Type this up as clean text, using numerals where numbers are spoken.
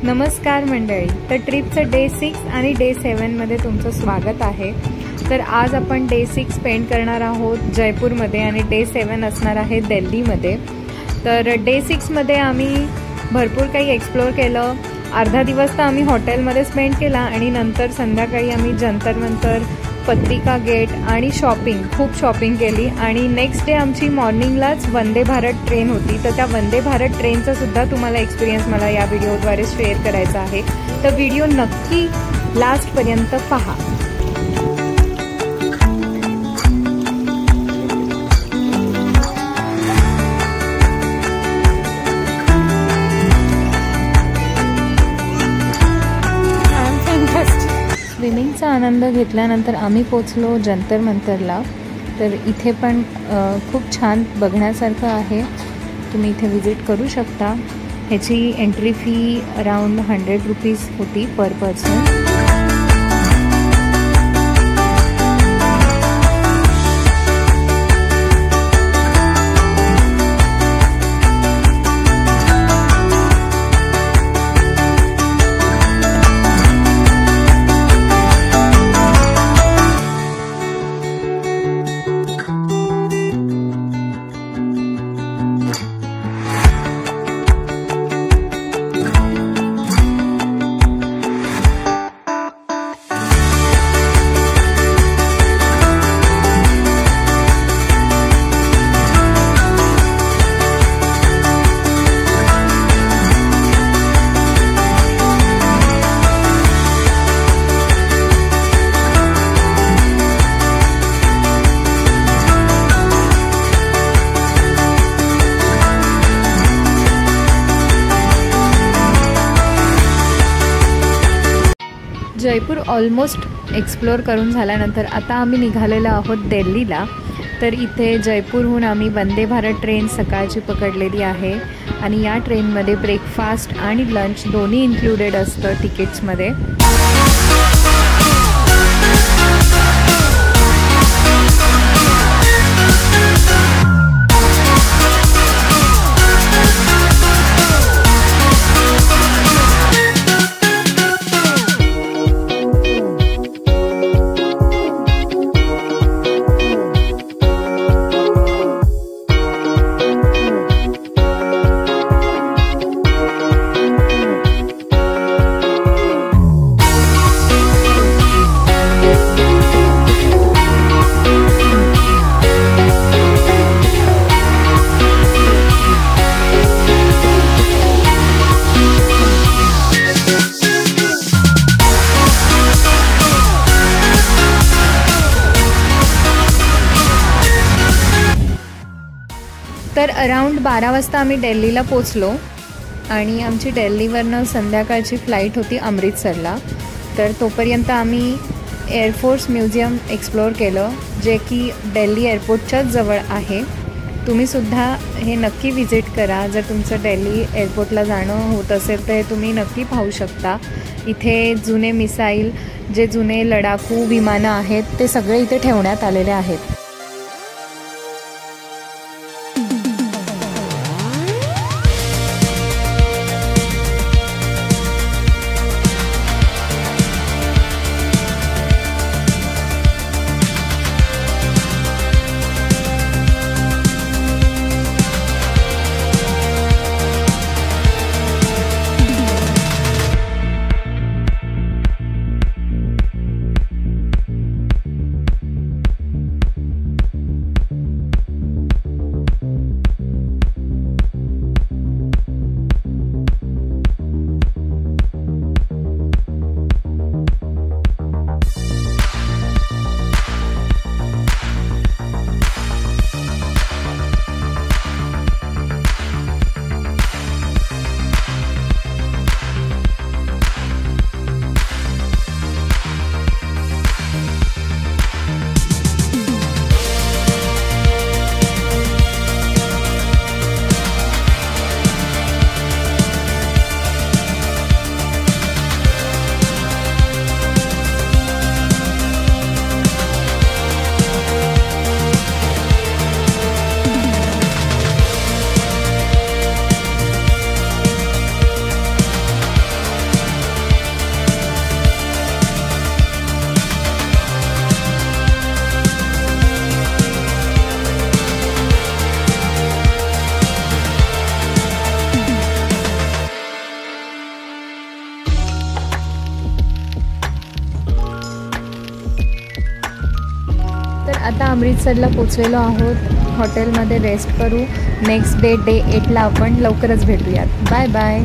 नमस्कार मंडळी, तर ट्रिपचं डे 6 आणि डे 7 मध्ये तुमचं स्वागत आहे। तर आज आपण डे 6 स्पेंड करणार आहोत जयपूरमध्ये आणि डे 7 असणार आहे दिल्लीमध्ये। तर डे 6 मध्ये आम्ही भरपूर काही एक्सप्लोर केलं। अर्धा दिवस तर आम्ही हॉटेलमध्ये स्पेंड केला आणि नंतर संध्याकाळी आम्ही जंतर मंतर, पत्रिका गेट आणि खूप शॉपिंग केली। आणि नेक्स्ट डे आमची मॉर्निंगलाच वंदे भारत ट्रेन होती। तर त्या वंदे भारत ट्रेनचा सुद्धा तुम्हाला एक्सपिरियन्स मला या व्हिडिओद्वारे शेअर करायचा आहे। तर व्हिडिओ नक्की लास्टपर्यंत पहा। स्विमिंगचा आनंद घेतल्यानंतर आम्ही पोचलो जंतर मंतरला। तर इथे पण खूप छान बघण्यासारखं आहे, तुम्ही इथे विजिट करू शकता। ह्याची एंट्री फी अराउंड 100 रुपीज होती पर पर्सन। जयपूर ऑलमोस्ट एक्सप्लोर करून झाल्यानंतर आता आम्ही निघालेलो आहोत दिल्लीला। तर इथे जयपूरहून आम्ही वंदे भारत ट्रेन सकाळची पकडलेली आहे आणि या ट्रेनमध्ये ब्रेकफास्ट आणि लंच दोन्ही इन्क्लुडेड असतं तिकीट्समध्ये। तर अराउंड 12 वाजता आम्ही दिल्लीला पोचलो आणि आमची दिल्लीवरनं संध्याकाळची फ्लाईट होती अमृतसरला। तर तोपर्यंत आम्ही एअरफोर्स म्युझियम एक्सप्लोर केलं, जे की दिल्ली एअरपोर्टच्याच जवळ आहे। तुम्हीसुद्धा हे नक्की विजिट करा। जर तुमचं दिल्ली एअरपोर्टला जाणं होत असेल तर हे तुम्ही नक्की पाहू शकता। इथे जुने मिसाईल, जे जुने लढाकू विमानं आहेत ते सगळे इथे ठेवण्यात आलेले आहेत। आता अमृतसरला पोचलेलो आहोत. हॉटेलमध्ये रेस्ट करू. नेक्स्ट डे 8ला आपण लवकरच भेटूयात. Bye bye.